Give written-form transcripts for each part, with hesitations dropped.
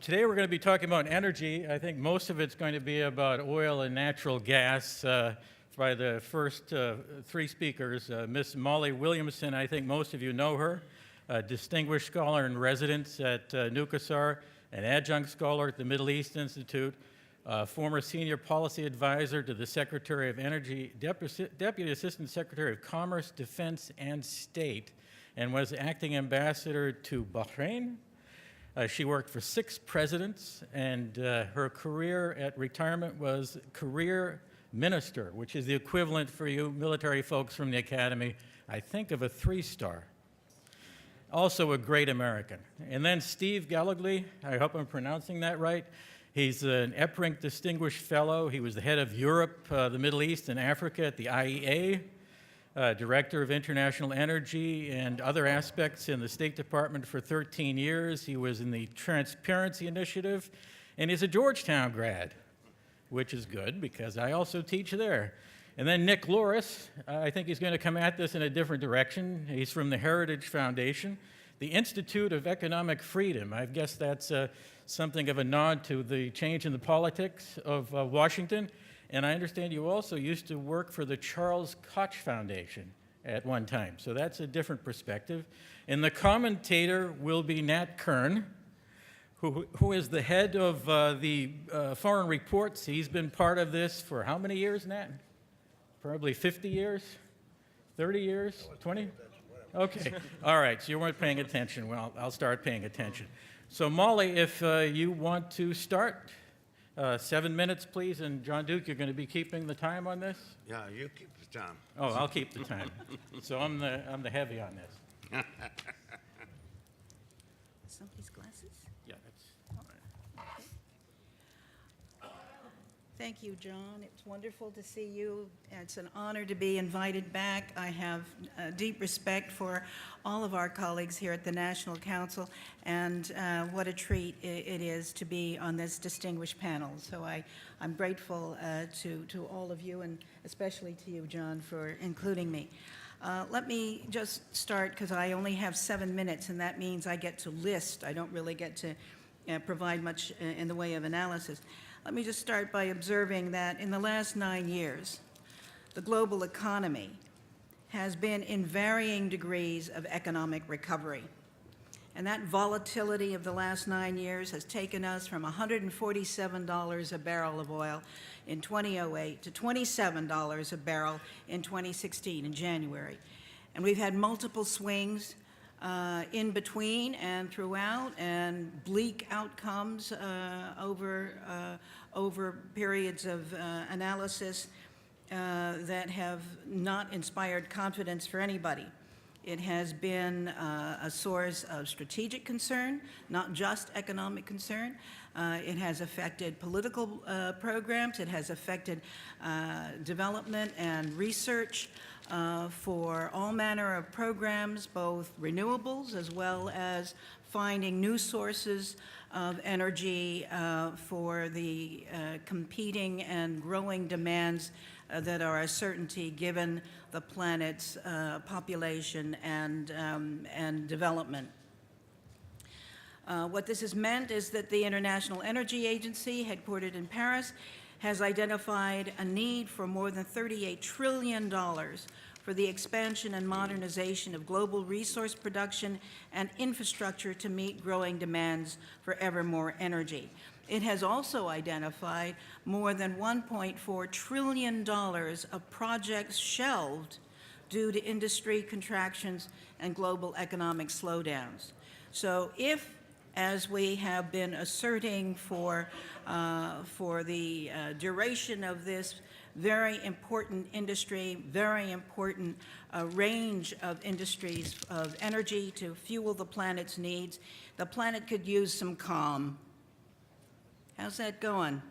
Today we're going to be talking about energy. I think most of it's going to be about oil and natural gas by the first three speakers. Miss Molly Williamson, I think most of you know her, a distinguished scholar in residence at NUCASAR, an adjunct scholar at the Middle East Institute, former senior policy advisor to the Secretary of Energy, Deputy Assistant Secretary of Commerce, Defense, and State, and was acting ambassador to Bahrain. She worked for 6 presidents, and her career at retirement was career minister, which is the equivalent for you military folks from the academy, I think, of a 3-star. Also a great American. And then Steve Gallagly, I hope I'm pronouncing that right. He's an EPRINC Distinguished Fellow. He was the head of Europe, the Middle East, and Africa at the IEA. Director of International Energy and other aspects in the State Department for 13 years. He was in the Transparency Initiative, and he's a Georgetown grad, which is good because I also teach there. And then Nick Loris, I think he's going to come at this in a different direction. He's from the Heritage Foundation, the Institute of Economic Freedom. I guess that's something of a nod to the change in the politics of Washington. And I understand you also used to work for the Charles Koch Foundation at one time. So that's a different perspective. And the commentator will be Nat Kern, who is the head of the Foreign Reports. He's been part of this for how many years, Nat? Probably 50 years? 30 years? 20? Okay. All right. So you weren't paying attention. Well, I'll start paying attention. So Molly, if you want to start. 7 minutes, please, and John Duke, you're going to be keeping the time on this? Yeah, you keep the time. Oh, I'll keep the time. So I'm the heavy on this. Somebody's glasses? Yeah, that's all right. Thank you, John. It's wonderful to see you. It's an honor to be invited back. I have deep respect for all of our colleagues here at the National Council, and what a treat it is to be on this distinguished panel. So I'm grateful to all of you, and especially to you, John, for including me. Let me just start, because I only have 7 minutes, and that means I get to list. I don't really get to provide much in the way of analysis. Let me just start by observing that in the last 9 years, the global economy has been in varying degrees of economic recovery. And that volatility of the last 9 years has taken us from $147 a barrel of oil in 2008 to $27 a barrel in 2016, in January. And we've had multiple swings in between and throughout, and bleak outcomes over periods of analysis that have not inspired confidence for anybody. It has been a source of strategic concern, not just economic concern. It has affected political programs. It has affected development and research for all manner of programs, both renewables as well as finding new sources of energy for the competing and growing demands that are a certainty given the planet's population and development. What this has meant is that the International Energy Agency, headquartered in Paris, has identified a need for more than $38 trillion for the expansion and modernization of global resource production and infrastructure to meet growing demands for ever more energy. It has also identified more than $1.4 trillion of projects shelved due to industry contractions and global economic slowdowns. So if, as we have been asserting for the duration of this very important industry, very important range of industries of energy to fuel the planet's needs, the planet could use some calm. How's that going?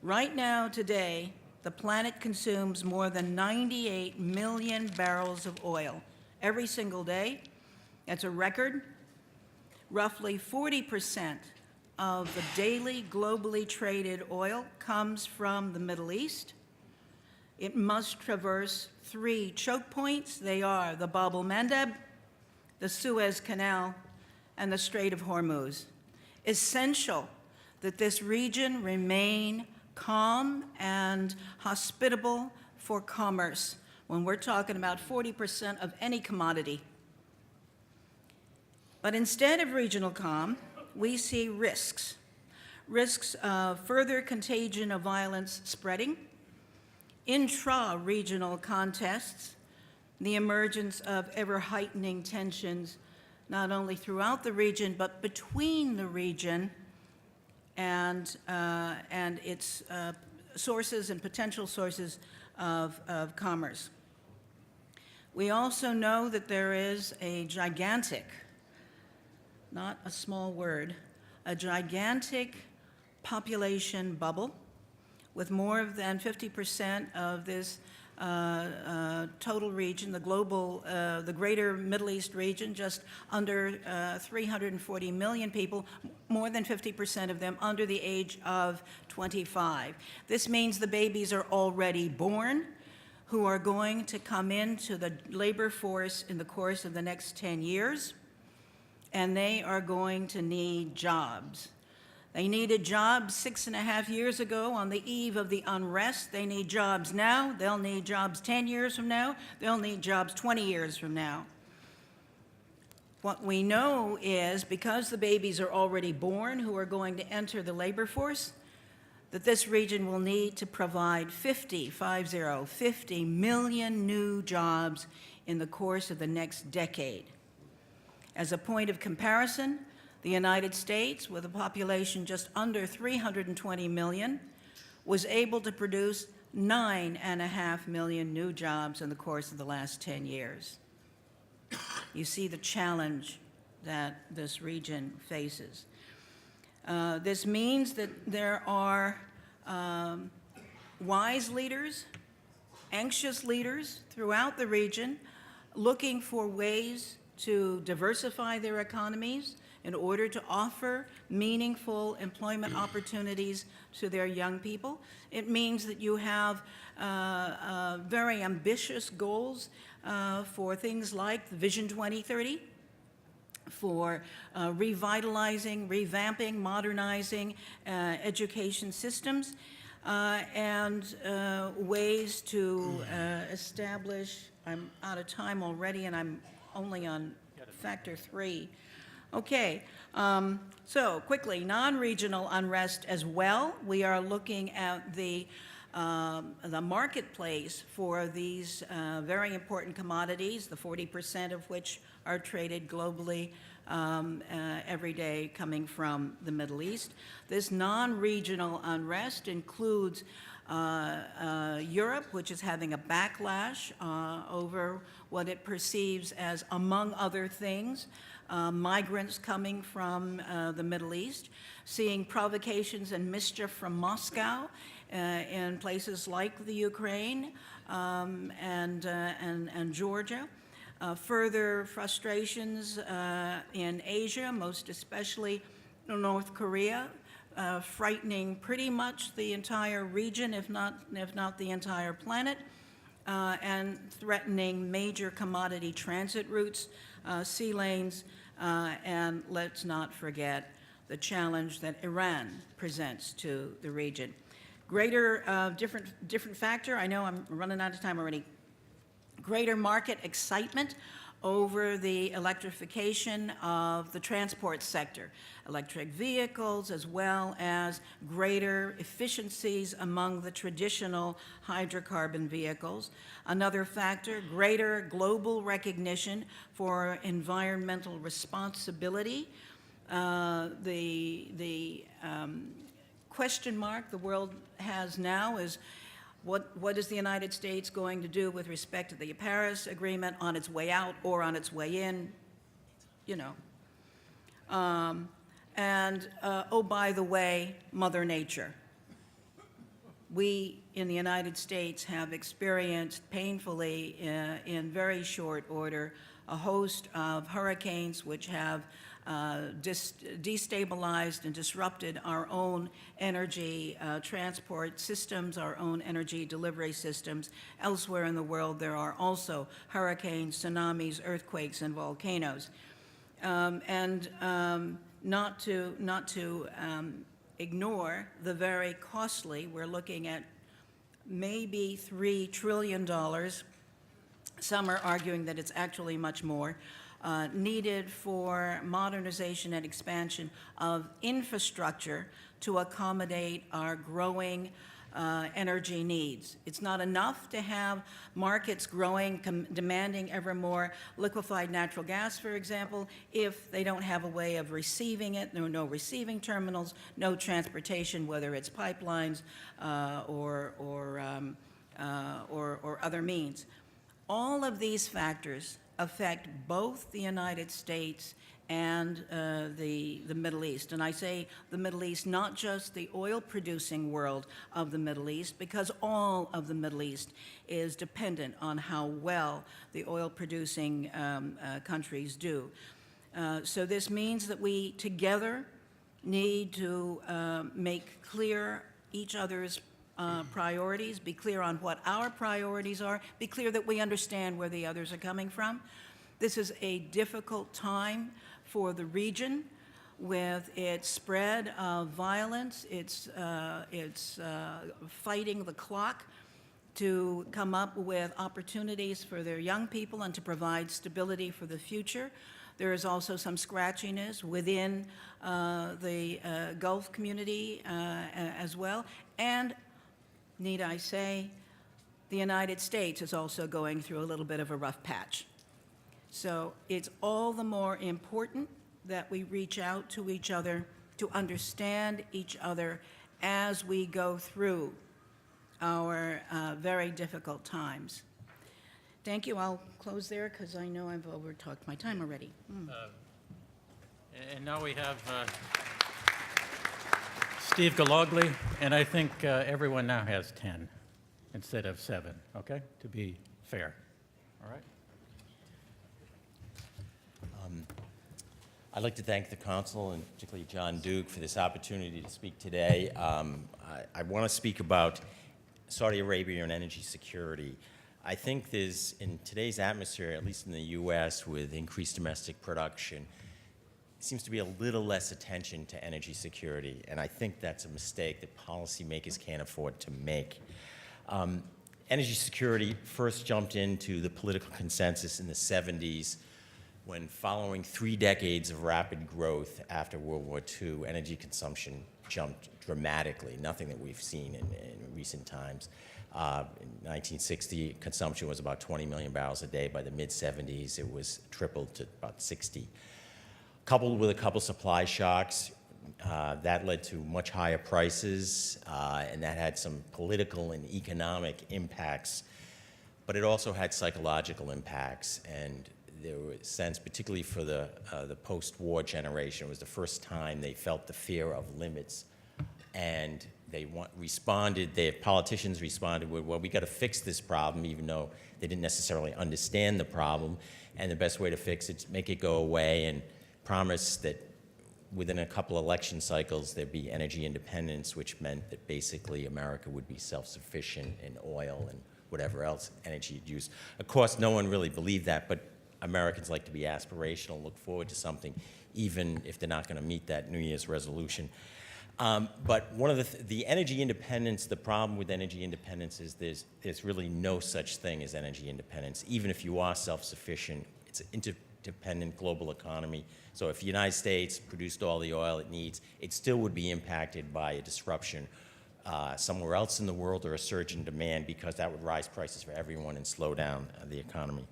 Right now, today, the planet consumes more than 98 million barrels of oil every single day. That's a record. Roughly 40% of the daily globally traded oil comes from the Middle East. It must traverse 3 choke points. They are the Bab el-Mandeb, the Suez Canal, and the Strait of Hormuz. Essential that this region remain calm and hospitable for commerce when we're talking about 40% of any commodity. But instead of regional calm, we see risks. Risks of further contagion of violence spreading, intra-regional contests, the emergence of ever-heightening tensions, not only throughout the region, but between the region and its sources and potential sources of commerce. We also know that there is a gigantic, not a small word, a gigantic population bubble with more than 50% of this total region, the global, the greater Middle East region, just under 340 million people, more than 50% of them under the age of 25. This means the babies are already born who are going to come into the labor force in the course of the next 10 years, and they are going to need jobs. They needed jobs 6.5 years ago on the eve of the unrest. They need jobs now. They'll need jobs 10 years from now. They'll need jobs 20 years from now. What we know is because the babies are already born who are going to enter the labor force, that this region will need to provide 50 million new jobs in the course of the next decade. As a point of comparison, the United States, with a population just under 320 million, was able to produce 9.5 million new jobs in the course of the last 10 years. You see the challenge that this region faces. This means that there are wise leaders, anxious leaders throughout the region looking for ways to diversify their economies in order to offer meaningful employment opportunities to their young people. It means that you have very ambitious goals for things like the Vision 2030, for revitalizing, revamping, modernizing education systems, and ways to establish, I'm out of time already and I'm only on factor 3. Okay, so quickly, non-regional unrest as well. We are looking at the marketplace for these very important commodities, the 40% of which are traded globally every day coming from the Middle East. This non-regional unrest includes Europe, which is having a backlash over what it perceives as, among other things, migrants coming from the Middle East, seeing provocations and mischief from Moscow in places like the Ukraine and Georgia. Further frustrations in Asia, most especially North Korea, frightening pretty much the entire region, if not the entire planet, and threatening major commodity transit routes, sea lanes, and let's not forget the challenge that Iran presents to the region. Greater different factor, I know I'm running out of time already, greater market excitement over the electrification of the transport sector, electric vehicles, as well as greater efficiencies among the traditional hydrocarbon vehicles. Another factor, greater global recognition for environmental responsibility. The question mark the world has now is, what is the United States going to do with respect to the Paris Agreement on its way out or on its way in? You know. Oh, by the way, Mother Nature. We in the United States have experienced painfully in very short order a host of hurricanes which have destabilized and disrupted our own energy transport systems, our own energy delivery systems. Elsewhere in the world, there are also hurricanes, tsunamis, earthquakes, and volcanoes. and not to ignore the very costly, we're looking at maybe $3 trillion. Some are arguing that it's actually much more, needed for modernization and expansion of infrastructure to accommodate our growing energy needs. It's not enough to have markets growing, demanding ever more liquefied natural gas, for example, if they don't have a way of receiving it. There are no receiving terminals, no transportation, whether it's pipelines or other means. All of these factors affect both the United States and the Middle East. And I say the Middle East, not just the oil-producing world of the Middle East, because all of the Middle East is dependent on how well the oil-producing countries do. So this means that we together need to make clear each other's priorities, be clear on what our priorities are, be clear that we understand where the others are coming from. This is a difficult time for the region with its spread of violence, its fighting the clock to come up with opportunities for their young people and to provide stability for the future. There is also some scratchiness within the Gulf community as well. And need I say, the United States is also going through a little bit of a rough patch. So it's all the more important that we reach out to each other to understand each other as we go through our very difficult times. Thank you. I'll close there because I know I've over-talked my time already. And now we have Steve Galogli, and I think everyone now has 10 instead of 7, okay, to be fair. All right? I'd like to thank the Council, and particularly John Duke, for this opportunity to speak today. I want to speak about Saudi Arabia and energy security. I think there's, in today's atmosphere, at least in the U.S., with increased domestic production, seems to be a little less attention to energy security, and I think that's a mistake that policymakers can't afford to make. Energy security first jumped into the political consensus in the 70s when, following 3 decades of rapid growth after World War II, energy consumption jumped dramatically, nothing that we've seen in recent times. In 1960, consumption was about 20 million barrels a day. By the mid-70s, it was tripled to about 60. Coupled with a couple supply shocks, that led to much higher prices, and that had some political and economic impacts, but it also had psychological impacts. And there was a sense, particularly for the post-war generation, it was the first time they felt the fear of limits. And they their politicians responded with, well, we got to fix this problem, even though they didn't necessarily understand the problem. And the best way to fix it is make it go away and promise that within a couple election cycles there'd be energy independence, which meant that basically America would be self-sufficient in oil and whatever else energy you'd use. Of course, no one really believed that, but Americans like to be aspirational, look forward to something, even if they're not going to meet that New Year's resolution. But one of the energy independence, the problem with energy independence is there's really no such thing as energy independence. Even if you are self-sufficient, it's an interdependent global economy. So if the United States produced all the oil it needs, it still would be impacted by a disruption somewhere else in the world or a surge in demand, because that would rise prices for everyone and slow down the economy.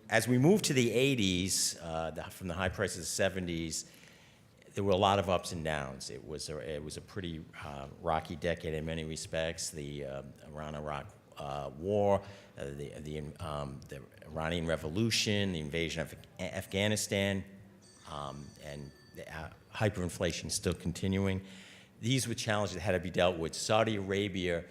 As we moved to the 80s, from the high prices of the 70s, there were a lot of ups and downs. It was a pretty rocky decade in many respects. The Iran-Iraq war, the Iranian Revolution, the invasion of Afghanistan, and the hyperinflation still continuing. These were challenges that had to be dealt with. Saudi Arabia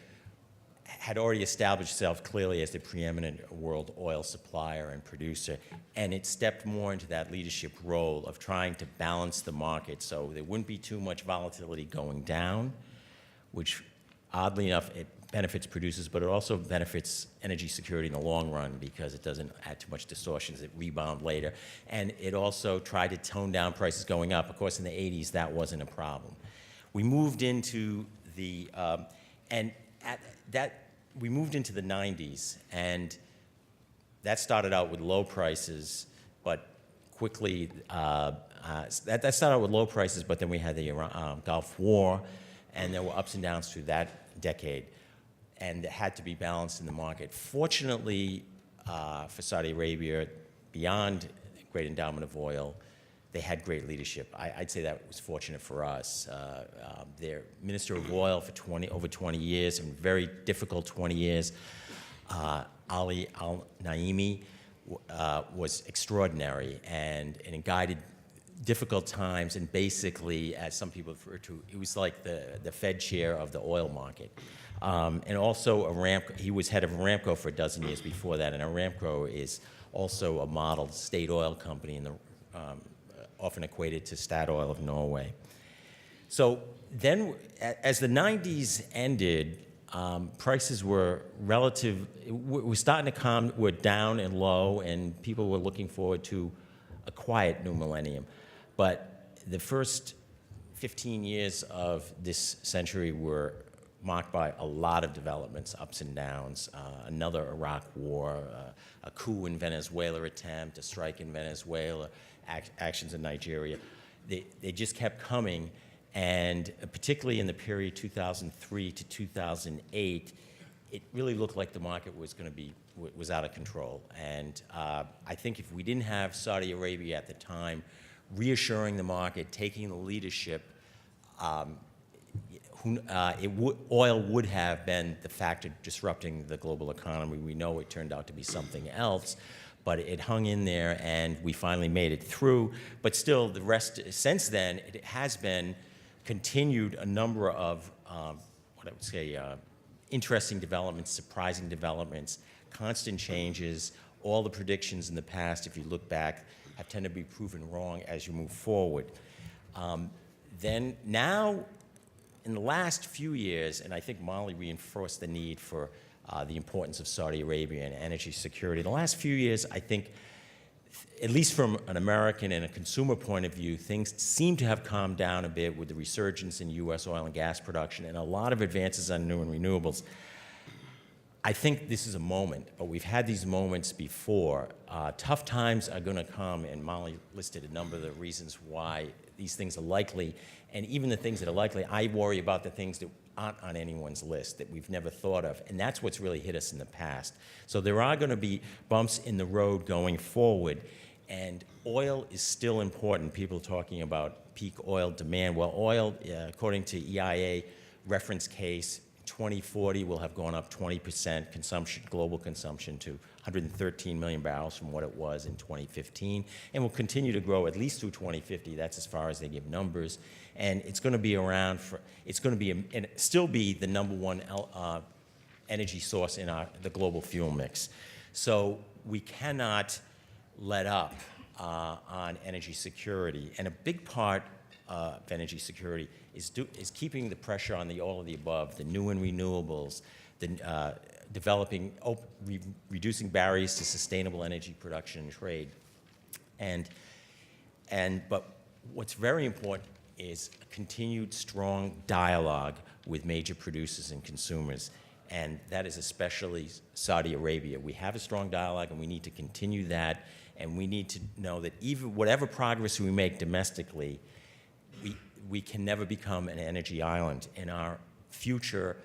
had already established itself clearly as the preeminent world oil supplier and producer, and it stepped more into that leadership role of trying to balance the market so there wouldn't be too much volatility going down, which oddly enough, it benefits producers, but it also benefits energy security in the long run because it doesn't add too much distortions that rebound later. And it also tried to tone down prices going up. Of course, in the 80s, that wasn't a problem. We moved into the, we moved into the 90s, and that started out with low prices, but quickly, that started out with low prices, but then we had the Gulf War, and there were ups and downs through that decade, and it had to be balanced in the market. Fortunately, for Saudi Arabia, beyond great endowment of oil, they had great leadership. I'd say that was fortunate for us. Their Minister of Oil for over 20 years, and very difficult 20 years, Ali Al-Naimi, was extraordinary and guided difficult times, and basically, as some people refer to, it was like the Fed chair of the oil market. And also Aramco, he was head of Aramco for a dozen years before that, and Aramco is also a model state oil company, and often equated to Statoil of Norway. So then, as the 90s ended, prices were we're starting to come, we're down and low, and people were looking forward to a quiet new millennium. But the first 15 years of this century were marked by a lot of developments, ups and downs, another Iraq war, a coup in Venezuela attempt, a strike in Venezuela, actions in Nigeria. They just kept coming, and particularly in the period 2003 to 2008, it really looked like the market was out of control. And I think if we didn't have Saudi Arabia at the time reassuring the market, taking the leadership, oil would have been the factor disrupting the global economy. We know it turned out to be something else, but it hung in there, and we finally made it through. But still, the rest, since then, it has been continued a number of, what I would say, interesting developments, surprising developments, constant changes. All the predictions in the past, if you look back, have tended to be proven wrong as you move forward. Then now, in the last few years, and I think Molly reinforced the need for the importance of Saudi Arabia and energy security. In the last few years, I think, at least from an American and a consumer point of view, things seem to have calmed down a bit with the resurgence in U.S. oil and gas production and a lot of advances on new and renewables. I think this is a moment, but we've had these moments before. Tough times are going to come, and Molly listed a number of the reasons why these things are likely. And even the things that are likely, I worry about the things that aren't on anyone's list that we've never thought of, and that's what's really hit us in the past. So there are going to be bumps in the road going forward, and oil is still important. People talking about peak oil demand. Well, oil, according to EIA reference case, 2040 will have gone up 20% consumption, global consumption, to 113 million barrels from what it was in 2015, and will continue to grow at least through 2050. That's as far as they give numbers, and it's going to be around for. It's going to be and still be the #1 energy source in the global fuel mix. So we cannot let up on energy security, and a big part of energy security is keeping the pressure on all of the above, the new and renewables, the developing, reducing barriers to sustainable energy production and trade. But what's very important is a continued strong dialogue with major producers and consumers, and that is especially Saudi Arabia. We have a strong dialogue, and we need to continue that, and we need to know that even whatever progress we make domestically, we can never become an energy island, and our future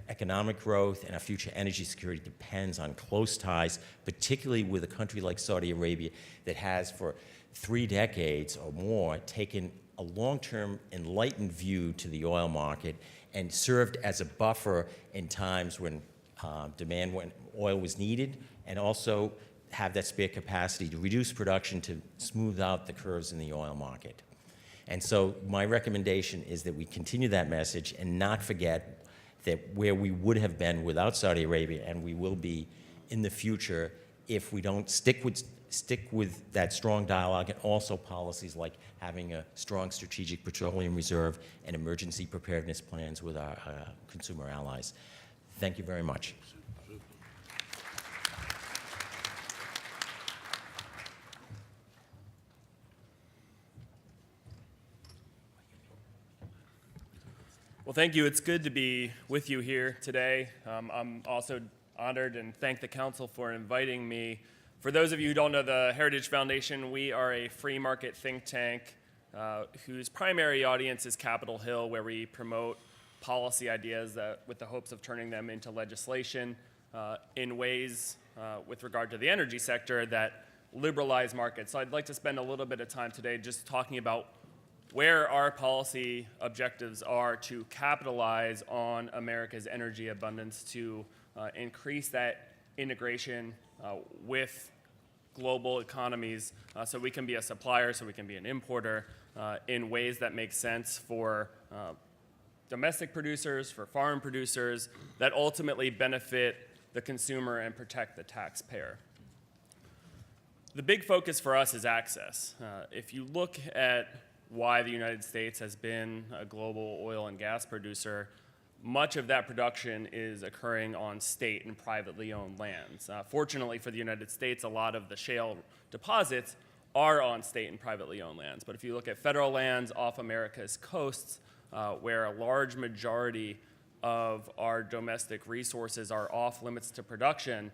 economic growth and our future energy security depends on close ties, particularly with a country like Saudi Arabia that has for 3 decades or more taken a long-term enlightened view to the oil market and served as a buffer in times when when oil was needed, and also have that spare capacity to reduce production to smooth out the curves in the oil market. And so my recommendation is that we continue that message and not forget that where we would have been without Saudi Arabia, and we will be in the future if we don't stick with that strong dialogue, and also policies like having a strong strategic petroleum reserve and emergency preparedness plans with our consumer allies. Thank you very much. Well, thank you. It's good to be with you here today. I'm also honored and thank the council for inviting me. For those of you who don't know the Heritage Foundation, we are a free market think tank whose primary audience is Capitol Hill, where we promote policy ideas with the hopes of turning them into legislation in ways with regard to the energy sector that liberalize markets. So I'd like to spend a little bit of time today just talking about where our policy objectives are to capitalize on America's energy abundance, to increase that integration with global economies so we can be a supplier, so we can be an importer in ways that make sense for domestic producers, for foreign producers, that ultimately benefit the consumer and protect the taxpayer. The big focus for us is access. If you look at why the United States has been a global oil and gas producer, much of that production is occurring on state and privately owned lands. Fortunately for the United States, a lot of the shale deposits are on state and privately owned lands. But if you look at federal lands off America's coasts, where a large majority of our domestic resources are off limits to production,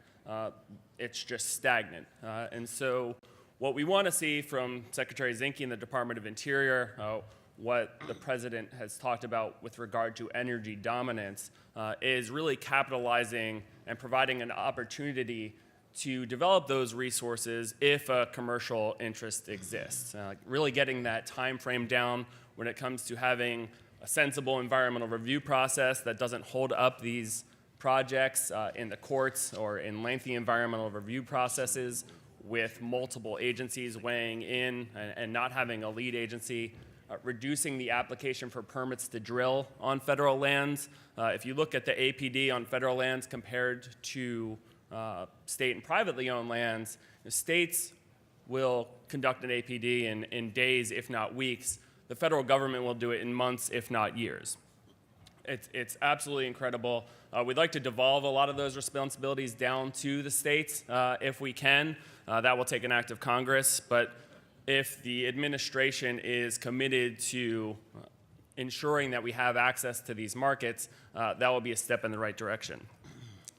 it's just stagnant. And so what we want to see from Secretary Zinke and the Department of Interior, what the president has talked about with regard to energy dominance, is really capitalizing and providing an opportunity to develop those resources if a commercial interest exists. Really getting that time frame down when it comes to having a sensible environmental review process that doesn't hold up these projects in the courts or in lengthy environmental review processes with multiple agencies weighing in and not having a lead agency, reducing the application for permits to drill on federal lands. If you look at the APD on federal lands compared to state and privately owned lands, the states will conduct an APD in days, if not weeks. The federal government will do it in months, if not years. It's absolutely incredible. We'd like to devolve a lot of those responsibilities down to the states if we can. That will take an act of Congress, but if the administration is committed to ensuring that we have access to these markets, that will be a step in the right direction.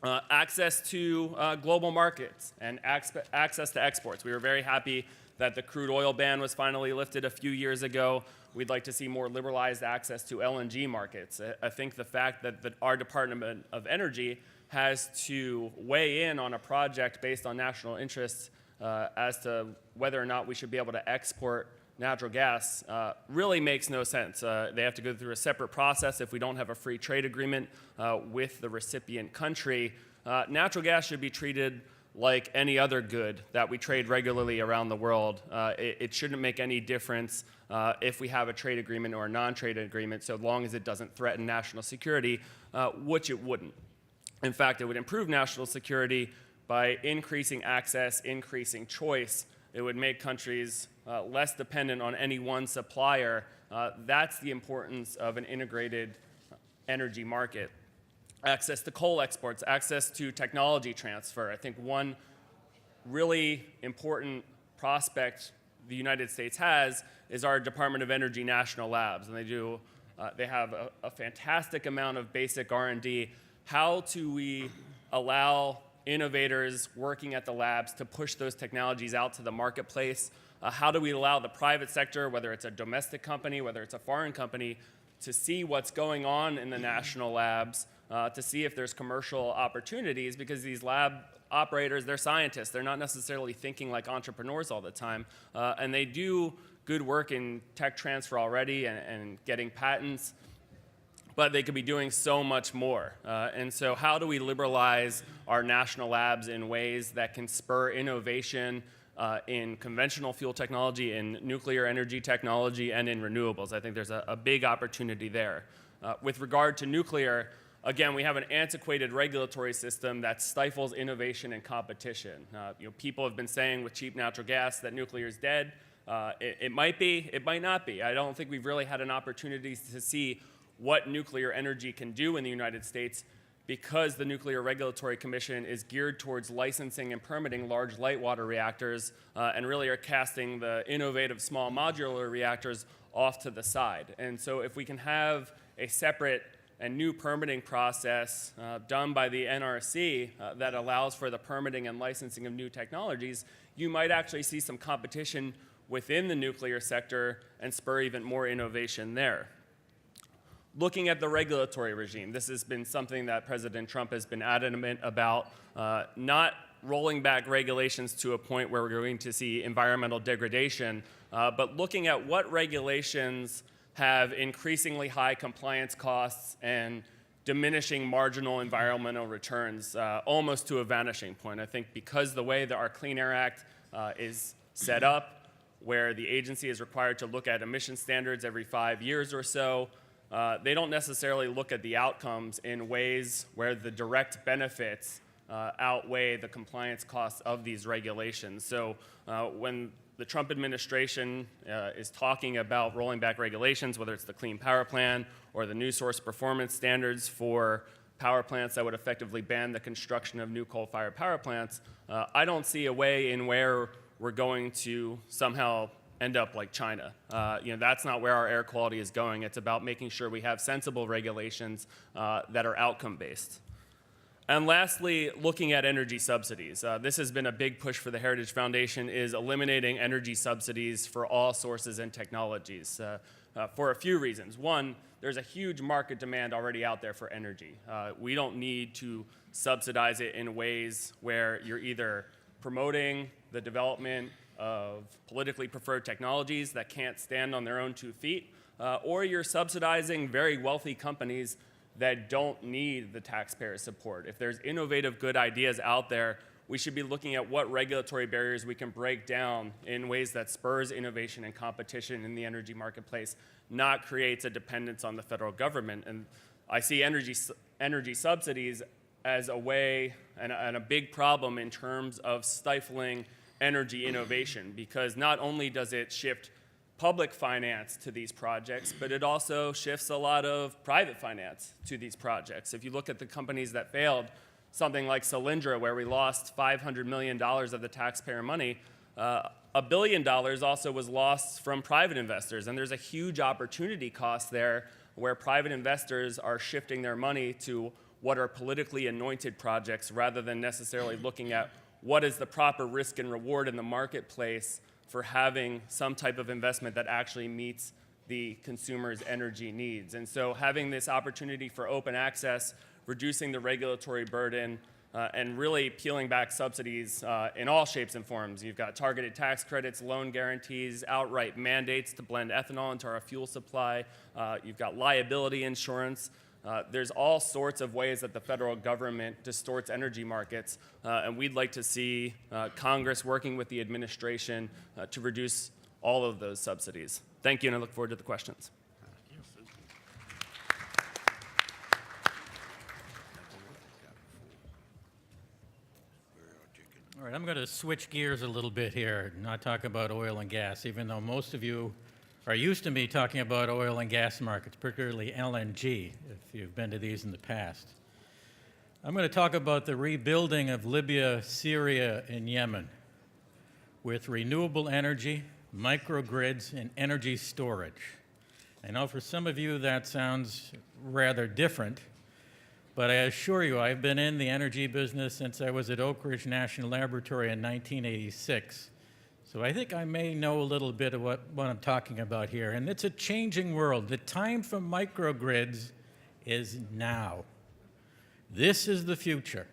Access to global markets and access to exports. We were very happy that the crude oil ban was finally lifted a few years ago. We'd like to see more liberalized access to LNG markets. I think the fact that our Department of Energy has to weigh in on a project based on national interests as to whether or not we should be able to export natural gas really makes no sense. They have to go through a separate process if we don't have a free trade agreement with the recipient country. Natural gas should be treated like any other good that we trade regularly around the world. It shouldn't make any difference if we have a trade agreement or a non-trade agreement, so long as it doesn't threaten national security, which it wouldn't. In fact, it would improve national security by increasing access, increasing choice. It would make countries less dependent on any one supplier. That's the importance of an integrated energy market. Access to coal exports, access to technology transfer. I think one really important prospect the United States has is our Department of Energy national labs, and they have a fantastic amount of basic R&D. How do we allow innovators working at the labs to push those technologies out to the marketplace? How do we allow the private sector, whether it's a domestic company, whether it's a foreign company, to see what's going on in the national labs, to see if there's commercial opportunities, because these lab operators, they're scientists. They're not necessarily thinking like entrepreneurs all the time, and they do good work in tech transfer already and getting patents, but they could be doing so much more. And so how do we liberalize our national labs in ways that can spur innovation in conventional fuel technology, in nuclear energy technology, and in renewables? I think there's a big opportunity there. With regard to nuclear, again, we have an antiquated regulatory system that stifles innovation and competition. People have been saying with cheap natural gas that nuclear is dead. It might be, it might not be. I don't think we've really had an opportunity to see what nuclear energy can do in the United States, because the Nuclear Regulatory Commission is geared towards licensing and permitting large light water reactors and really are casting the innovative small modular reactors off to the side. And so if we can have a separate and new permitting process done by the NRC that allows for the permitting and licensing of new technologies, you might actually see some competition within the nuclear sector and spur even more innovation there. Looking at the regulatory regime, this has been something that President Trump has been adamant about, not rolling back regulations to a point where we're going to see environmental degradation, but looking at what regulations have increasingly high compliance costs and diminishing marginal environmental returns, almost to a vanishing point. I think because the way that our Clean Air Act is set up, where the agency is required to look at emission standards every 5 years or so, they don't necessarily look at the outcomes in ways where the direct benefits outweigh the compliance costs of these regulations. So when the Trump administration is talking about rolling back regulations, whether it's the Clean Power Plan or the new source performance standards for power plants that would effectively ban the construction of new coal-fired power plants, I don't see a way in where we're going to somehow end up like China. That's not where our air quality is going. It's about making sure we have sensible regulations that are outcome-based. And lastly, looking at energy subsidies. This has been a big push for the Heritage Foundation, is eliminating energy subsidies for all sources and technologies for a few reasons. One, there's a huge market demand already out there for energy. We don't need to subsidize it in ways where you're either promoting the development of politically preferred technologies that can't stand on their own 2 feet, or you're subsidizing very wealthy companies that don't need the taxpayer support. If there's innovative, good ideas out there, we should be looking at what regulatory barriers we can break down in ways that spurs innovation and competition in the energy marketplace, not creates a dependence on the federal government. And I see energy subsidies as a way and a big problem in terms of stifling energy innovation, because not only does it shift public finance to these projects, but it also shifts a lot of private finance to these projects. If you look at the companies that failed, something like Solyndra, where we lost $500 million of the taxpayer money, $1 billion also was lost from private investors. And there's a huge opportunity cost there where private investors are shifting their money to what are politically anointed projects rather than necessarily looking at what is the proper risk and reward in the marketplace for having some type of investment that actually meets the consumer's energy needs. And so having this opportunity for open access, reducing the regulatory burden, and really peeling back subsidies in all shapes and forms. You've got targeted tax credits, loan guarantees, outright mandates to blend ethanol into our fuel supply. You've got liability insurance. There's all sorts of ways that the federal government distorts energy markets, and we'd like to see Congress working with the administration to reduce all of those subsidies. Thank you, and I look forward to the questions. All right, I'm going to switch gears a little bit here, not talk about oil and gas, even though most of you are used to me talking about oil and gas markets, particularly LNG, if you've been to these in the past. I'm going to talk about the rebuilding of Libya, Syria, and Yemen with renewable energy, microgrids, and energy storage. I know for some of you that sounds rather different, but I assure you I've been in the energy business since I was at Oak Ridge National Laboratory in 1986. So I think I may know a little bit of what I'm talking about here. And it's a changing world. The time for microgrids is now. This is the future.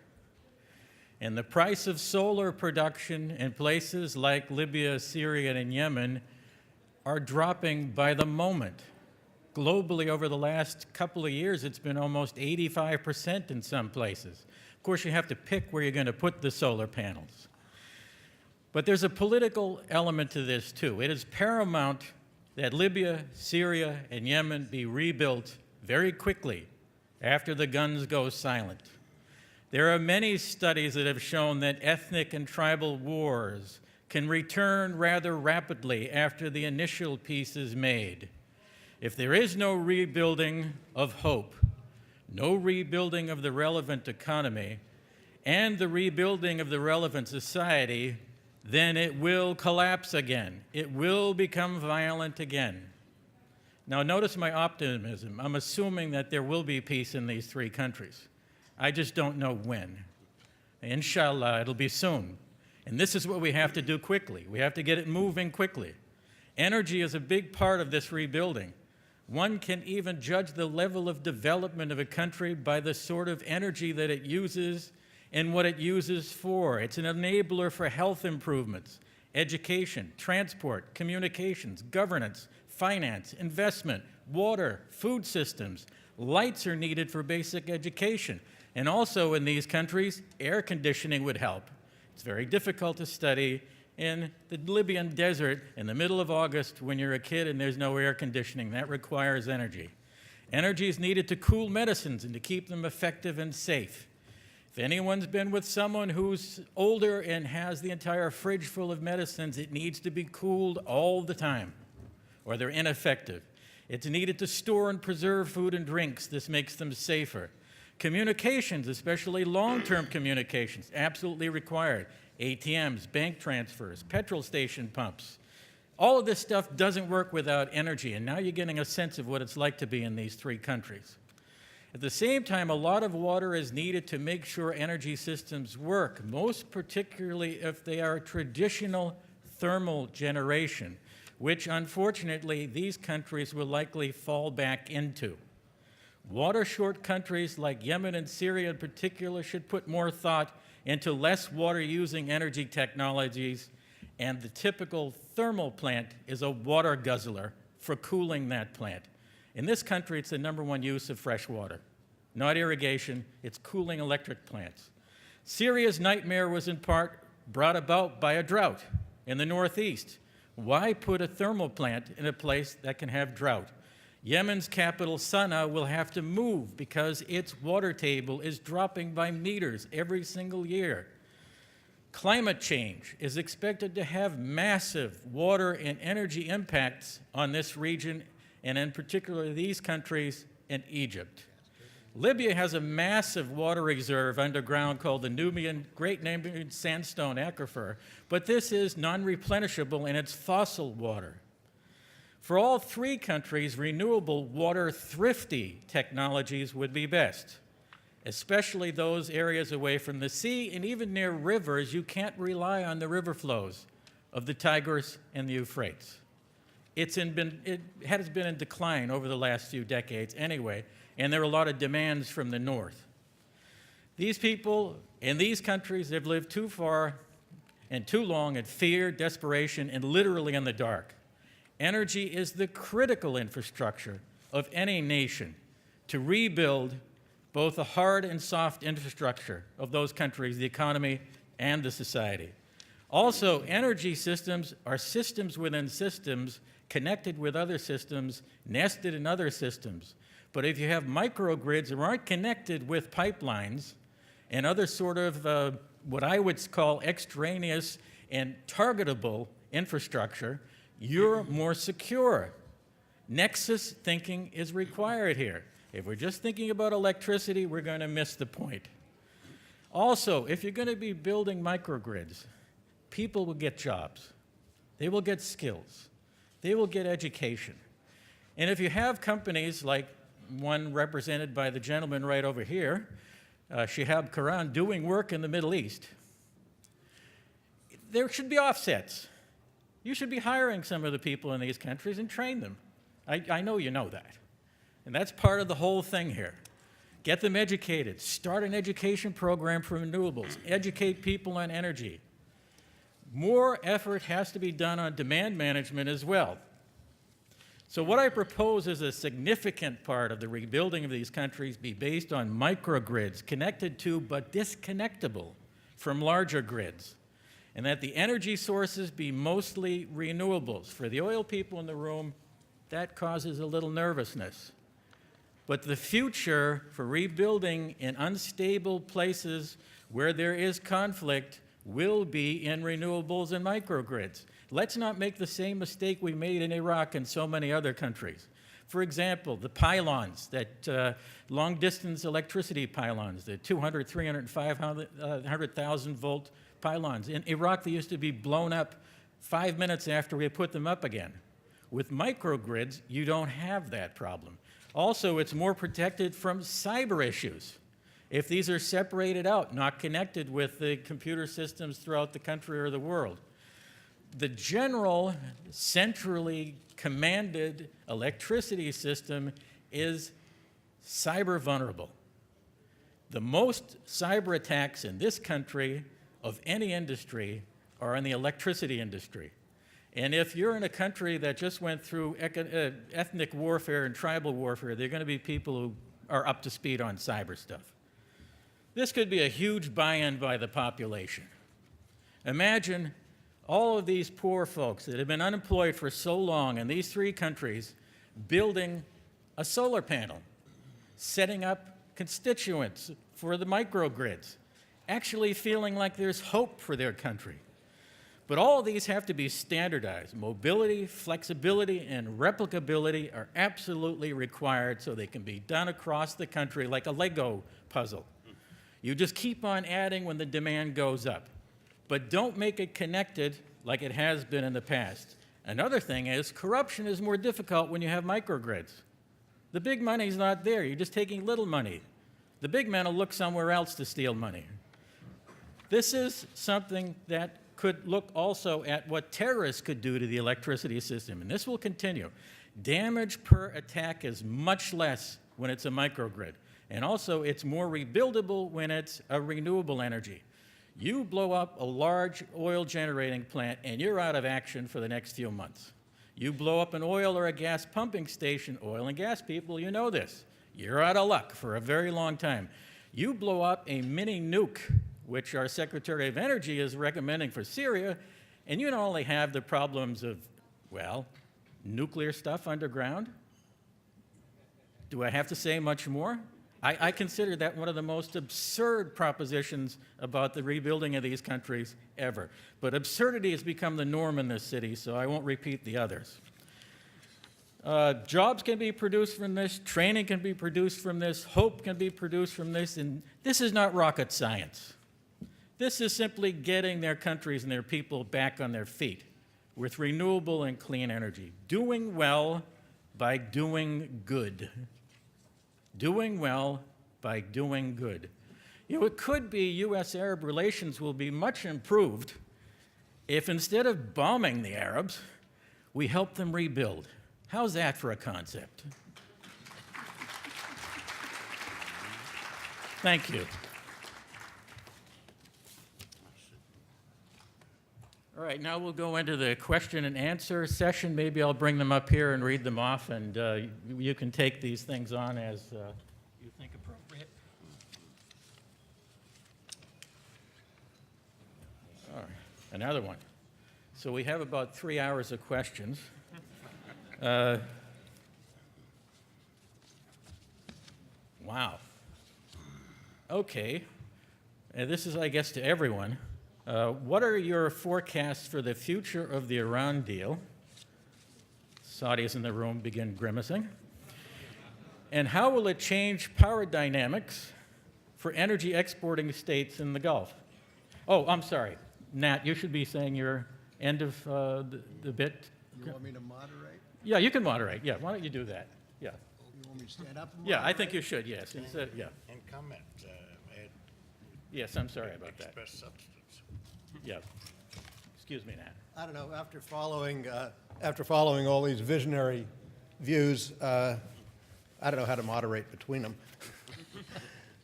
And the price of solar production in places like Libya, Syria, and Yemen are dropping by the moment. Globally, over the last couple of years, it's been almost 85% in some places. Of course, you have to pick where you're going to put the solar panels. But there's a political element to this, too. It is paramount that Libya, Syria, and Yemen be rebuilt very quickly after the guns go silent. There are many studies that have shown that ethnic and tribal wars can return rather rapidly after the initial peace is made. If there is no rebuilding of hope, no rebuilding of the relevant economy, and the rebuilding of the relevant society, then it will collapse again. It will become violent again. Now, notice my optimism. I'm assuming that there will be peace in these three countries. I just don't know when. Inshallah, it'll be soon. And this is what we have to do quickly. We have to get it moving quickly. Energy is a big part of this rebuilding. One can even judge the level of development of a country by the sort of energy that it uses and what it uses for. It's an enabler for health improvements, education, transport, communications, governance, finance, investment, water, food systems. Lights are needed for basic education. And also in these countries, air conditioning would help. It's very difficult to study in the Libyan desert in the middle of August when you're a kid and there's no air conditioning. That requires energy. Energy is needed to cool medicines and to keep them effective and safe. If anyone's been with someone who's older and has the entire fridge full of medicines, it needs to be cooled all the time, or they're ineffective. It's needed to store and preserve food and drinks. This makes them safer. Communications, especially long-term communications, absolutely required. ATMs, bank transfers, petrol station pumps. All of this stuff doesn't work without energy, and now you're getting a sense of what it's like to be in these three countries. At the same time, a lot of water is needed to make sure energy systems work, most particularly if they are traditional thermal generation, which unfortunately these countries will likely fall back into. Water-short countries like Yemen and Syria in particular should put more thought into less water-using energy technologies, and the typical thermal plant is a water guzzler for cooling that plant. In this country, it's the #1 use of fresh water. Not irrigation, it's cooling electric plants. Syria's nightmare was in part brought about by a drought in the northeast. Why put a thermal plant in a place that can have drought? Yemen's capital, Sana'a, will have to move because its water table is dropping by meters every single year. Climate change is expected to have massive water and energy impacts on this region, and in particular these countries and Egypt. Libya has a massive water reserve underground called the Great Nubian Sandstone Aquifer, but this is non-replenishable and it's fossil water. For all three countries, renewable water-thrifty technologies would be best, especially those areas away from the sea and even near rivers. You can't rely on the river flows of the Tigris and the Euphrates. It has been in decline over the last few decades anyway, and there are a lot of demands from the north. These people in these countries have lived too far and too long in fear, desperation, and literally in the dark. Energy is the critical infrastructure of any nation to rebuild both the hard and soft infrastructure of those countries, the economy and the society. Also, energy systems are systems within systems, connected with other systems, nested in other systems. But if you have microgrids that aren't connected with pipelines and other sort of what I would call extraneous and targetable infrastructure, you're more secure. Nexus thinking is required here. If we're just thinking about electricity, we're going to miss the point. Also, if you're going to be building microgrids, people will get jobs. They will get skills. They will get education. And if you have companies like one represented by the gentleman right over here, Shihab Karan, doing work in the Middle East, there should be offsets. You should be hiring some of the people in these countries and train them. I know you know that. And that's part of the whole thing here. Get them educated. Start an education program for renewables. Educate people on energy. More effort has to be done on demand management as well. So what I propose is a significant part of the rebuilding of these countries be based on microgrids connected to but disconnectable from larger grids, and that the energy sources be mostly renewables. For the oil people in the room, that causes a little nervousness. But the future for rebuilding in unstable places where there is conflict will be in renewables and microgrids. Let's not make the same mistake we made in Iraq and so many other countries. For example, the pylons, that long-distance electricity pylons, the 200, 300, 500,000 volt pylons. In Iraq, they used to be blown up 5 minutes after we put them up again. With microgrids, you don't have that problem. Also, it's more protected from cyber issues. If these are separated out, not connected with the computer systems throughout the country or the world. The general, centrally commanded electricity system is cyber vulnerable. The most cyber attacks in this country of any industry are in the electricity industry. And if you're in a country that just went through ethnic warfare and tribal warfare, there are going to be people who are up to speed on cyber stuff. This could be a huge buy-in by the population. Imagine all of these poor folks that have been unemployed for so long in these 3 countries building a solar panel, setting up constituents for the microgrids, actually feeling like there's hope for their country. But all of these have to be standardized. Mobility, flexibility, and replicability are absolutely required so they can be done across the country like a Lego puzzle. You just keep on adding when the demand goes up. But don't make it connected like it has been in the past. Another thing is corruption is more difficult when you have microgrids. The big money's not there. You're just taking little money. The big men will look somewhere else to steal money. This is something that could look also at what terrorists could do to the electricity system, and this will continue. Damage per attack is much less when it's a microgrid, and also it's more rebuildable when it's a renewable energy. You blow up a large oil generating plant and you're out of action for the next few months. You blow up an oil or a gas pumping station, oil and gas people, you know this. You're out of luck for a very long time. You blow up a mini nuke, which our Secretary of Energy is recommending for Syria, and you not only have the problems of, well, nuclear stuff underground. Do I have to say much more? I consider that one of the most absurd propositions about the rebuilding of these countries ever. But absurdity has become the norm in this city, so I won't repeat the others. Jobs can be produced from this, training can be produced from this, hope can be produced from this, and this is not rocket science. This is simply getting their countries and their people back on their feet with renewable and clean energy. Doing well by doing good. Doing well by doing good. You know, it could be U.S.-Arab relations will be much improved if instead of bombing the Arabs, we help them rebuild. How's that for a concept? Thank you. All right, now we'll go into the question and answer session. Maybe I'll bring them up here and read them off, and you can take these things on as you think appropriate. All right, another one. So we have about 3 hours of questions. Wow. Okay. This is, I guess, to everyone. What are your forecasts for the future of the Iran deal? Saudis in the room begin grimacing. And how will it change power dynamics for energy exporting states in the Gulf? Oh, I'm sorry. Nat, you should be saying your end of the bit. You want me to moderate? Yeah, you can moderate. Yeah, why don't you do that? Yeah. You want me to stand up and Yeah, I moderate? think you should, yes. Instead, yeah. And comment, add Yes, I'm sorry about that. express substance. Yeah. Excuse me, Nat. I don't know, after following all these visionary views, I don't know how to moderate between them.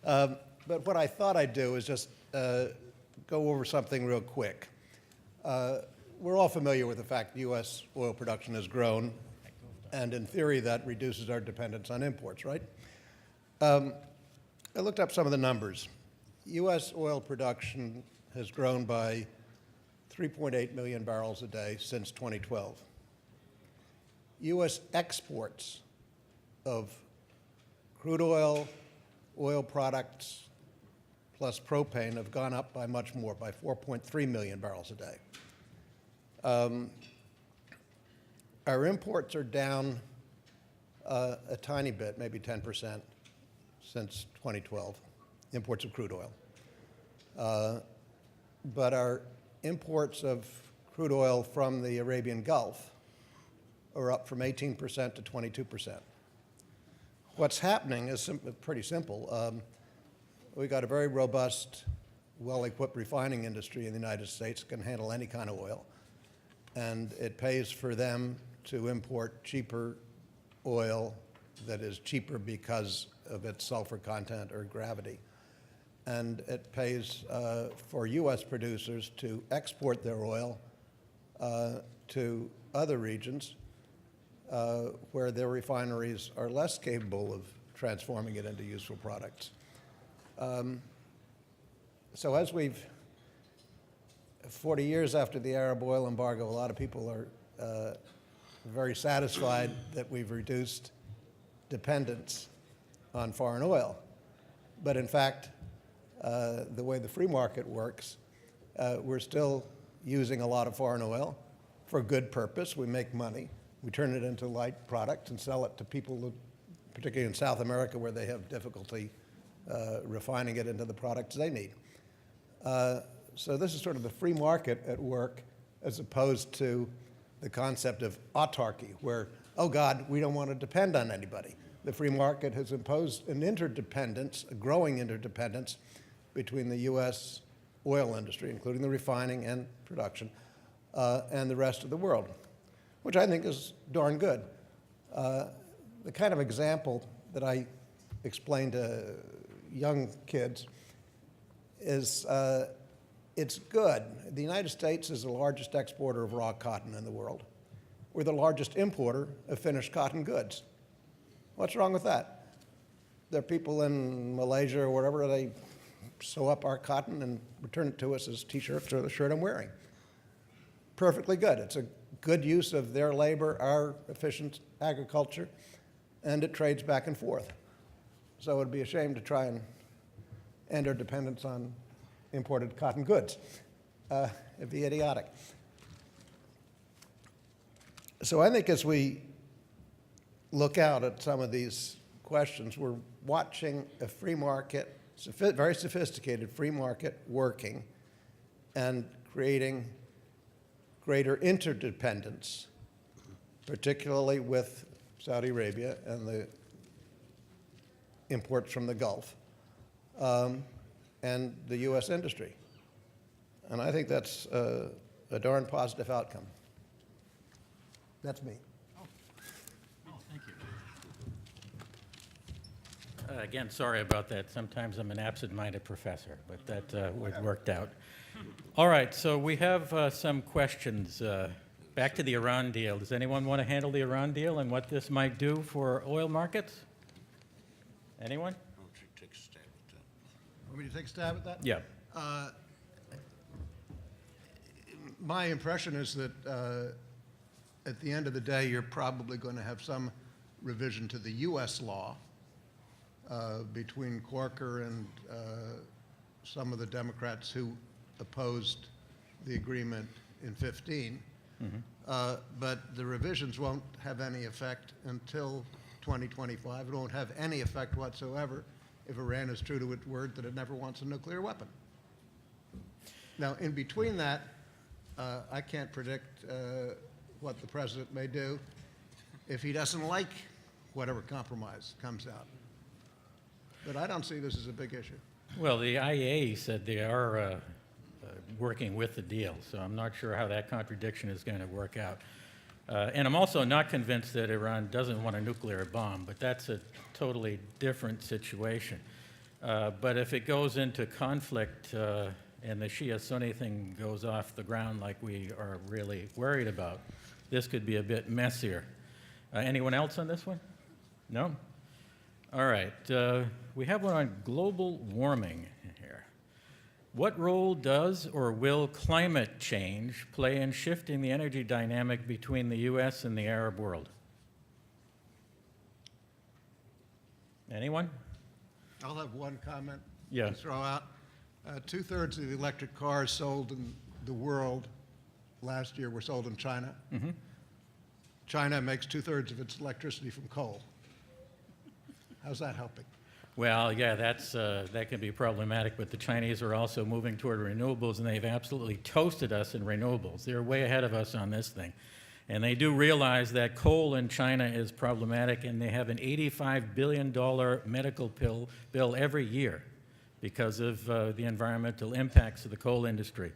But what I thought I'd do is just go over something real quick. We're all familiar with the fact U.S. oil production has grown, and in theory that reduces our dependence on imports, right? I looked up some of the numbers. U.S. oil production has grown by 3.8 million barrels a day since 2012. U.S. exports of crude oil, oil products, plus propane have gone up by much more, by 4.3 million barrels a day. Our imports are down a tiny bit, maybe 10% since 2012, imports of crude oil. But our imports of crude oil from the Arabian Gulf are up from 18% to 22%. What's happening is pretty simple. We've got a very robust, well-equipped refining industry in the United States, can handle any kind of oil, and it pays for them to import cheaper oil that is cheaper because of its sulfur content or gravity. And it pays for U.S. producers to export their oil to other regions where their refineries are less capable of transforming it into useful products. So as 40 years after the Arab oil embargo, a lot of people are very satisfied that we've reduced dependence on foreign oil. But in fact, the way the free market works, we're still using a lot of foreign oil for good purpose. We make money. We turn it into light product and sell it to people, particularly in South America, where they have difficulty refining it into the products they need. So this is sort of the free market at work, as opposed to the concept of autarky, where, oh God, we don't want to depend on anybody. The free market has imposed an interdependence, a growing interdependence, between the U.S. oil industry, including the refining and production, and the rest of the world, which I think is darn good. The kind of example that I explain to young kids is it's good. The United States is the largest exporter of raw cotton in the world. We're the largest importer of finished cotton goods. What's wrong with that? There are people in Malaysia or wherever, they sew up our cotton and return it to us as T-shirts or the shirt I'm wearing. Perfectly good. It's a good use of their labor, our efficient agriculture, and it trades back and forth. So it would be a shame to try and end our dependence on imported cotton goods. It'd be idiotic. So I think as we look out at some of these questions, we're watching a free market, very sophisticated free market working and creating greater interdependence, particularly with Saudi Arabia and the imports from the Gulf, and the U.S. industry. And I think that's a darn positive outcome. That's me. Thank you. Again, sorry about that. Sometimes I'm an absent-minded professor, but that worked out. All right, so we have some questions. Back to the Iran deal. Does anyone want to handle the Iran deal and what this might do for oil markets? Anyone? Why don't you take a stab at that? Want me to take a stab at that? Yeah. My impression is that at the end of the day, you're probably going to have some revision to the U.S. law between Corker and some of the Democrats who opposed the agreement in 15. Mm-hmm. But the revisions won't have any effect until 2025. It won't have any effect whatsoever if Iran is true to its word that it never wants a nuclear weapon. Now, in between that, I can't predict what the president may do if he doesn't like whatever compromise comes out. But I don't see this as a big issue. Well, the IEA said they are working with the deal, so I'm not sure how that contradiction is going to work out. And I'm also not convinced that Iran doesn't want a nuclear bomb, but that's a totally different situation. But if it goes into conflict and the Shia-Sunni thing goes off the ground like we are really worried about, this could be a bit messier. Anyone else on this one? No? All right. We have one on global warming here. What role does or will climate change play in shifting the energy dynamic between the U.S. and the Arab world? Anyone? I'll have one comment Yeah. to throw out. 2/3 of the electric cars sold in the world last year were sold in China. Mm-hmm. China makes 2/3 of its electricity from coal. How's that helping? Well, yeah, that can be problematic, but the Chinese are also moving toward renewables, and they've absolutely toasted us in renewables. They're way ahead of us on this thing. And they do realize that coal in China is problematic, and they have an $85 billion medical bill every year because of the environmental impacts of the coal industry.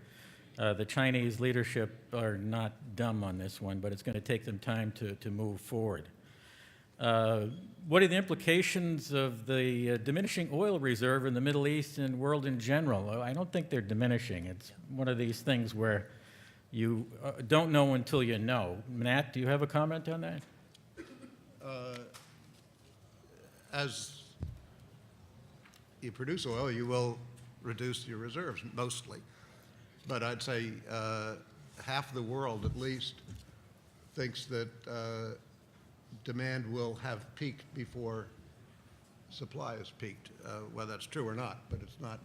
The Chinese leadership are not dumb on this one, but it's going to take them time to move forward. What are the implications of the diminishing oil reserve in the Middle East and world in general? I don't think they're diminishing. It's one of these things where you don't know until you know. Nat, do you have a comment on that? As you produce oil, you will reduce your reserves, mostly. But I'd say half the world, at least, thinks that demand will have peaked before supply has peaked. Whether that's true or not, but it's not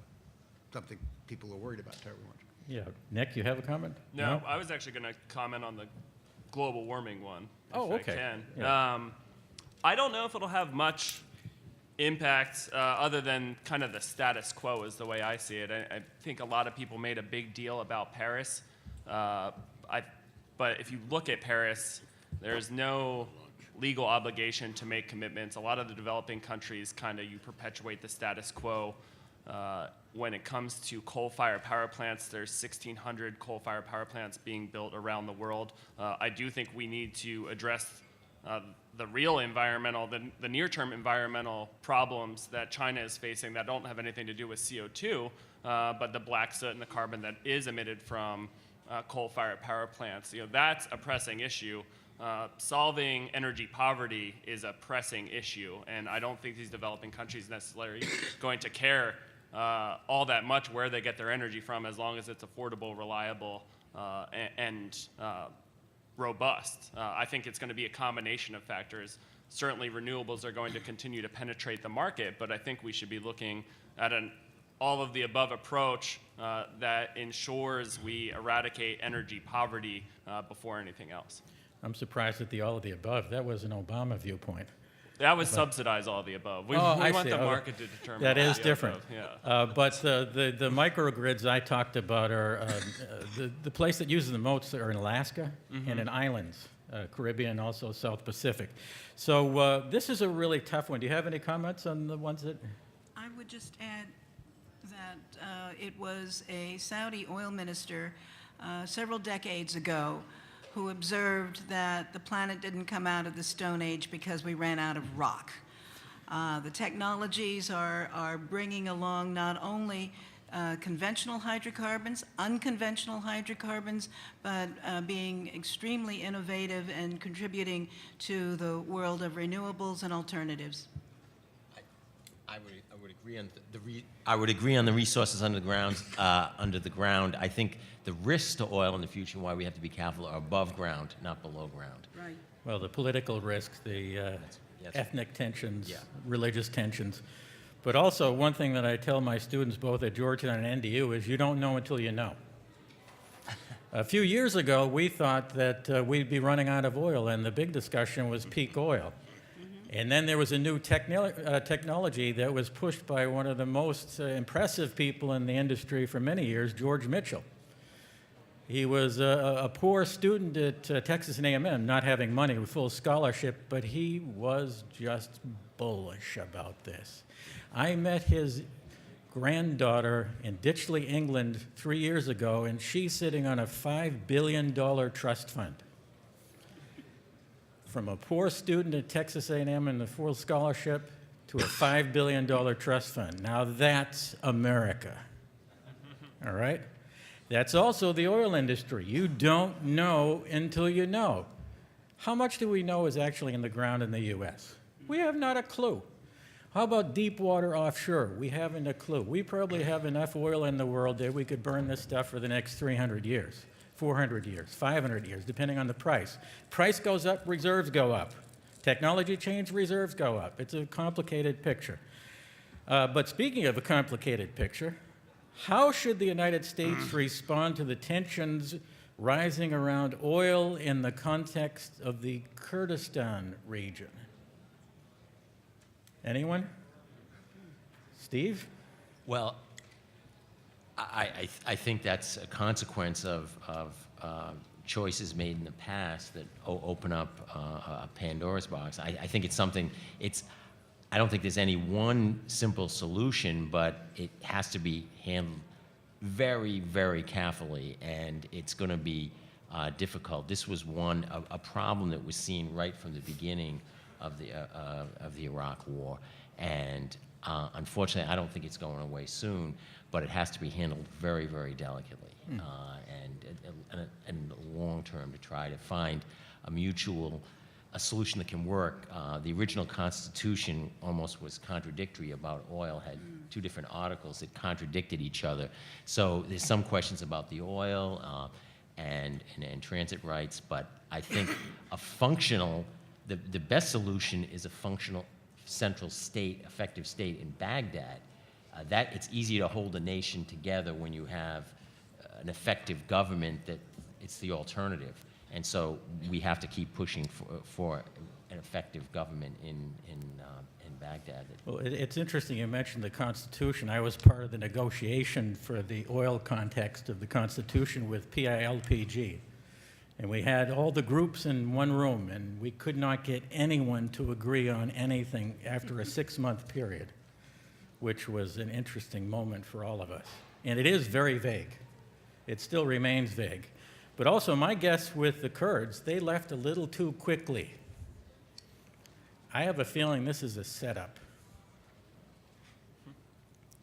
something people are worried about terribly much. Yeah. Nick, you have a comment? No, I was actually going to comment on the global warming one. Oh, if okay. I can. Yeah. I don't know if it'll have much impact other than kind of the status quo is the way I see it. I think a lot of people made a big deal about Paris. But if you look at Paris, there's no legal obligation to make commitments. A lot of the developing countries you perpetuate the status quo. When it comes to coal-fired power plants, there's 1,600 coal-fired power plants being built around the world. I do think we need to address the real environmental, the near-term environmental problems that China is facing that don't have anything to do with CO2, but the black soot and the carbon that is emitted from coal-fired power plants. That's a pressing issue. Solving energy poverty is a pressing issue, and I don't think these developing countries necessarily going to care all that much where they get their energy from, as long as it's affordable, reliable, and robust. I think it's going to be a combination of factors. Certainly renewables are going to continue to penetrate the market, but I think we should be looking at an all of the above approach that ensures we eradicate energy poverty before anything else. I'm surprised at the all of the above. That was an Obama viewpoint. That was subsidize all the above. We I want see. the market to determine. That all is the different. above. Yeah. But the microgrids I talked about are the place that uses the most are in Alaska and in islands, Caribbean, also South Pacific. So this is a really tough one. Do you have any comments on the ones that? I would just add that it was a Saudi oil minister several decades ago who observed that the planet didn't come out of the Stone Age because we ran out of rock. The technologies are bringing along not only conventional hydrocarbons, unconventional hydrocarbons, but being extremely innovative and contributing to the world of renewables and alternatives. I would agree on I would agree on the resources under the ground. I think the risks to oil in the future, why we have to be careful, are above ground, not below ground. Right. Well, the political risks, the ethnic tensions, religious tensions. But also, one thing that I tell my students both at Georgetown and NDU is you don't know until you know. A few years ago, we thought that we'd be running out of oil, and the big discussion was peak oil. And then there was a new technology that was pushed by one of the most impressive people in the industry for many years, George Mitchell. He was a poor student at Texas A&M, not having money, with full scholarship, but he was just bullish about this. I met his granddaughter in Ditchley, England 3 years ago, and she's sitting on a $5 billion trust fund. From a poor student at Texas A&M and the full scholarship to a $5 billion trust fund. Now that's America, all right? That's also the oil industry. You don't know until you know. How much do we know is actually in the ground in the U.S.? We have not a clue. How about deep water offshore? We haven't a clue. We probably have enough oil in the world that we could burn this stuff for the next 300 years. 400 years, 500 years, depending on the price. Price goes up, reserves go up. Technology change, reserves go up. It's a complicated picture. But speaking of a complicated picture, how should the United States respond to the tensions rising around oil in the context of the Kurdistan region. Anyone? Steve? Well, I think that's a consequence of choices made in the past that open up a Pandora's box. I think it's something, I don't think there's any one simple solution, but it has to be handled very, very carefully, and it's going to be difficult. This was a problem that was seen right from the beginning of the Iraq War, and unfortunately, I don't think it's going away soon, but it has to be handled very, very delicately and long term to try to find a solution that can work. The original Constitution almost was contradictory about oil, had two different articles that contradicted each other. So there's some questions about the oil and transit rights, but I think the best solution is a functional central state, effective state in Baghdad. That it's easy to hold a nation together when you have an effective government that it's the alternative. And so we have to keep pushing for an effective government in Baghdad. Well, it's interesting you mentioned the Constitution. I was part of the negotiation for the oil context of the Constitution with PILPG. And we had all the groups in one room, and we could not get anyone to agree on anything after a 6-month period, which was an interesting moment for all of us. And it is very vague. It still remains vague. But also, my guess with the Kurds, they left a little too quickly. I have a feeling this is a setup.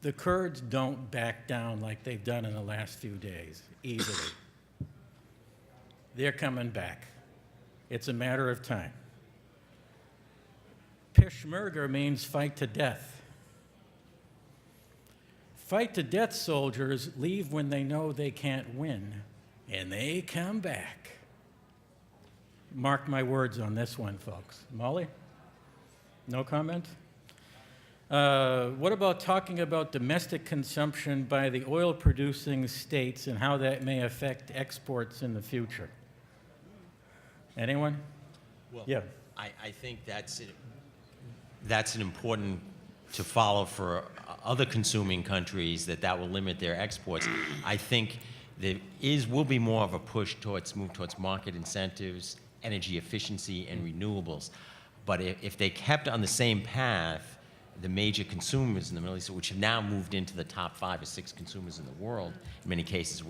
The Kurds don't back down like they've done in the last few days, easily. They're coming back. It's a matter of time. Peshmerga means fight to death. Fight to death soldiers leave when they know they can't win, and they come back. Mark my words on this one, folks. Molly? No comment? What about talking about domestic consumption by the oil-producing states and how that may affect exports in the future? Anyone? Well, Yeah. I think that's an important to follow for other consuming countries, that will limit their exports. I think there will be more of a push move towards market incentives, energy efficiency, and renewables. But if they kept on the same path, the major consumers in the Middle East, which have now moved into the top 5 or 6 consumers in the world, in many cases,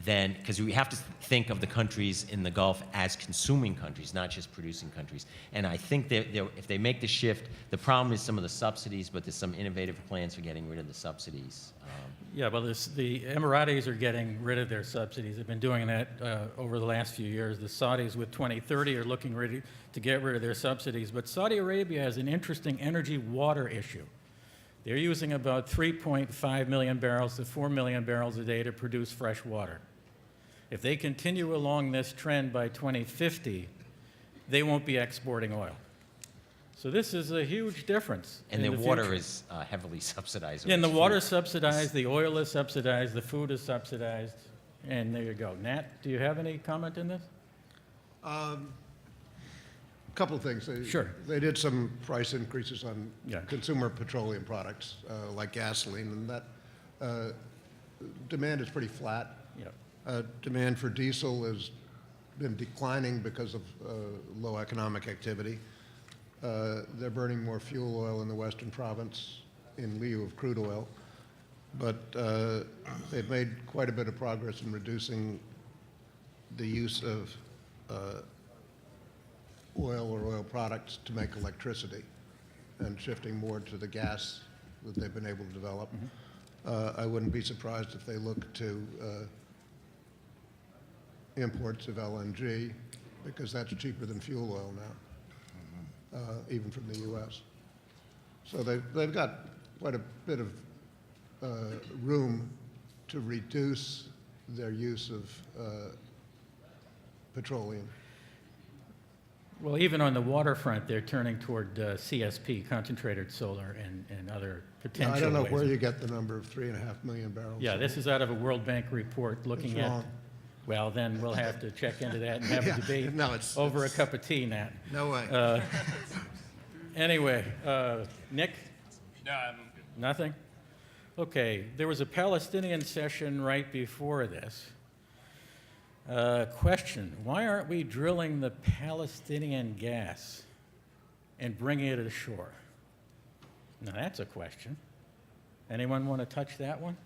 then, because we have to think of the countries in the Gulf as consuming countries, not just producing countries. And I think if they make the shift, the problem is some of the subsidies, but there's some innovative plans for getting rid of the subsidies. Yeah, well, the Emiratis are getting rid of their subsidies. They've been doing that over the last few years. The Saudis with 2030 are looking ready to get rid of their subsidies. But Saudi Arabia has an interesting energy water issue. They're using about 3.5 million barrels to 4 million barrels a day to produce fresh water. If they continue along this trend by 2050, they won't be exporting oil. So this is a huge difference. And their water is heavily subsidized. Yeah, and the water is subsidized, the oil is subsidized, the food is subsidized, and there you go. Nat, do you have any comment in this? Couple of things. Sure. They did some price increases on Yeah. consumer petroleum products like gasoline, and that demand is pretty flat. Yeah. Demand for diesel has been declining because of low economic activity. They're burning more fuel oil in the Western Province in lieu of crude oil, but they've made quite a bit of progress in reducing the use of oil or oil products to make electricity and shifting more to the gas that they've been able to develop. I wouldn't be surprised if they look to imports of LNG, because that's cheaper than fuel oil now, even from the U.S. So they've got quite a bit of room to reduce their use of petroleum. Well, even on the waterfront, they're turning toward CSP, concentrated solar, and other potential I don't know ways where of- you get the number of 3.5 million barrels. Yeah, this is out of a World Bank report looking It's at wrong. Well, then we'll have to check into that and have a debate no, it's- over a cup of tea, Nat. No way. Anyway, Nick, No, I'm good. nothing? Okay, there was a Palestinian session right before this. Question, why aren't we drilling the Palestinian gas and bringing it ashore? Now, that's a question. Anyone want to touch that one?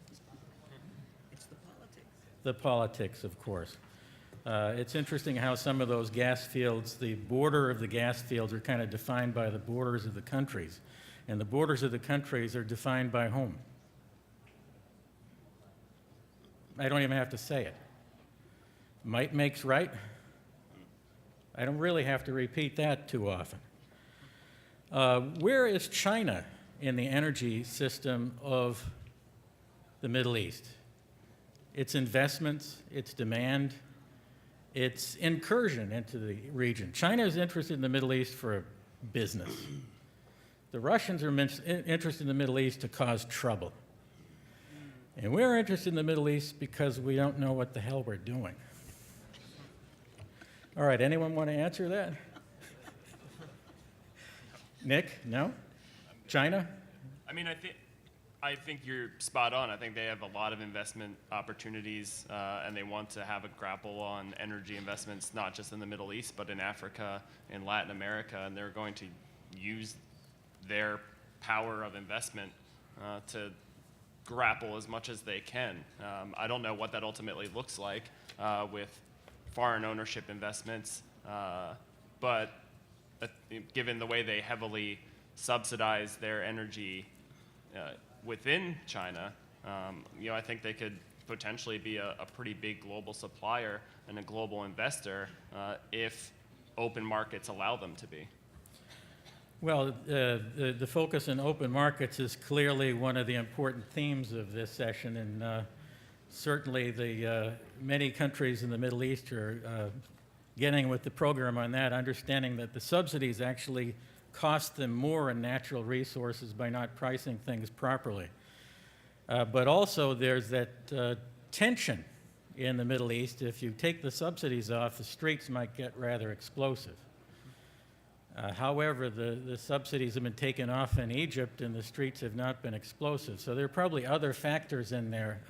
It's the politics. The politics, of course. It's interesting how some of those gas fields, the border of the gas fields are kind of defined by the borders of the countries. And the borders of the countries are defined by whom? I don't even have to say it. Might makes right. I don't really have to repeat that too often. Where is China in the energy system of the Middle East? Its investments, its demand, its incursion into the region. China is interested in the Middle East for business. The Russians are interested in the Middle East to cause trouble. And we're interested in the Middle East because we don't know what the hell we're doing. All right, anyone want to answer that? Nick, no? China? I mean, I think you're spot on. I think they have a lot of investment opportunities, and they want to have a grapple on energy investments, not just in the Middle East, but in Africa and Latin America, and they're going to use their power of investment to grapple as much as they can. I don't know what that ultimately looks like with foreign ownership investments, but given the way they heavily subsidize their energy within China, I think they could potentially be a pretty big global supplier and a global investor if open markets allow them to be. Well, the focus on open markets is clearly one of the important themes of this session, and certainly the many countries in the Middle East are getting with the program on that, understanding that the subsidies actually cost them more in natural resources by not pricing things properly. But also there's that tension in the Middle East. If you take the subsidies off, the streets might get rather explosive. However, the subsidies have been taken off in Egypt and the streets have not been explosive. So there are probably other factors in there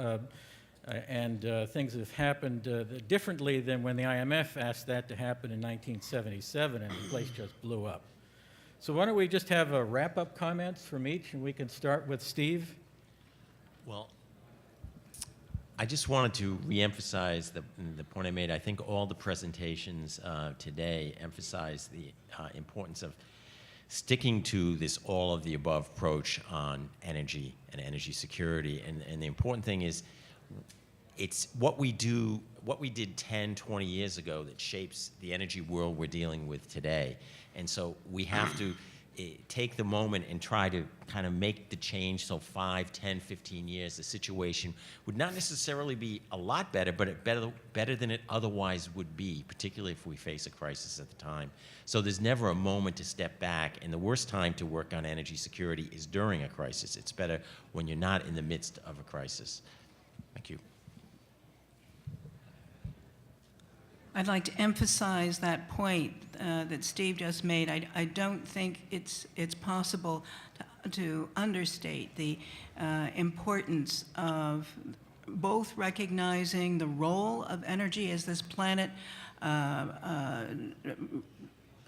and things have happened differently than when the IMF asked that to happen in 1977 and the place just blew up. So why don't we just have a wrap-up comments from each, and we can start with Steve. Well, I just wanted to reemphasize the point I made. I think all the presentations today emphasize the importance of sticking to this all-of-the-above approach on energy and energy security. And the important thing is it's what we did 10, 20 years ago that shapes the energy world we're dealing with today. And so we have to take the moment and try to kind of make the change so 5, 10, 15 years, the situation would not necessarily be a lot better, but better than it otherwise would be, particularly if we face a crisis at the time. So there's never a moment to step back, and the worst time to work on energy security is during a crisis. It's better when you're not in the midst of a crisis. Thank you. I'd like to emphasize that point that Steve just made. I don't think it's possible to understate the importance of both recognizing the role of energy as this planet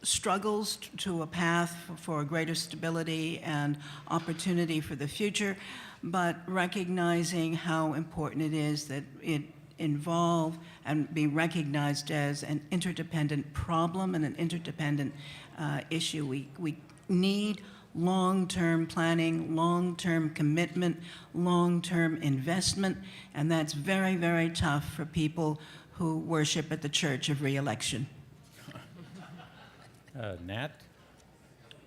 struggles to a path for greater stability and opportunity for the future, but recognizing how important it is that it involve and be recognized as an interdependent problem and an interdependent issue. We need long-term planning, long-term commitment, long-term investment, and that's very, very tough for people who worship at the Church of Re-election. Nat,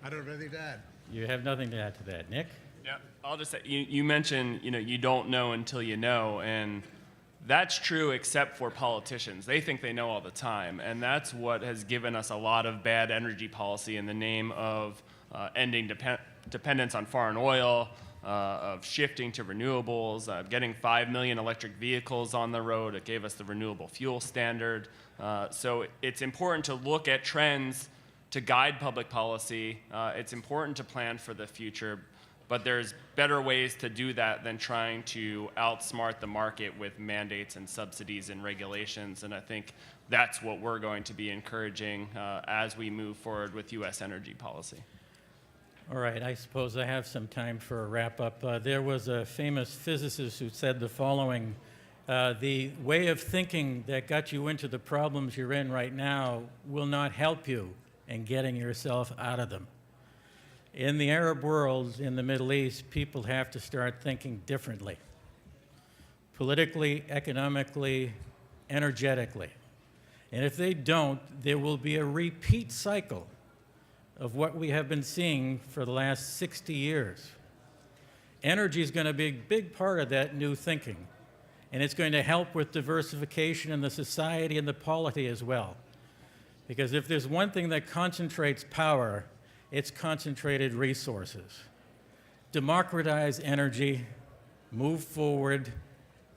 I don't have anything to add. you have nothing to add to that. Nick? Yeah, I'll just say, you mentioned, you don't know until you know, and that's true except for politicians. They think they know all the time, and that's what has given us a lot of bad energy policy in the name of ending dependence on foreign oil, of shifting to renewables, getting 5 million electric vehicles on the road. It gave us the renewable fuel standard. So it's important to look at trends to guide public policy. It's important to plan for the future, but there's better ways to do that than trying to outsmart the market with mandates and subsidies and regulations. And I think that's what we're going to be encouraging as we move forward with U.S. energy policy. All right, I suppose I have some time for a wrap-up. There was a famous physicist who said the following: the way of thinking that got you into the problems you're in right now will not help you in getting yourself out of them. In the Arab world, in the Middle East, people have to start thinking differently, politically, economically, energetically. And if they don't, there will be a repeat cycle of what we have been seeing for the last 60 years. Energy is going to be a big part of that new thinking, and it's going to help with diversification in the society and the polity as well. Because if there's one thing that concentrates power, it's concentrated resources. Democratize energy, move forward,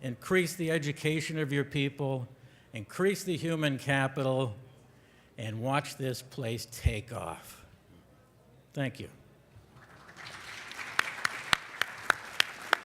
increase the education of your people, increase the human capital, and watch this place take off. Thank you.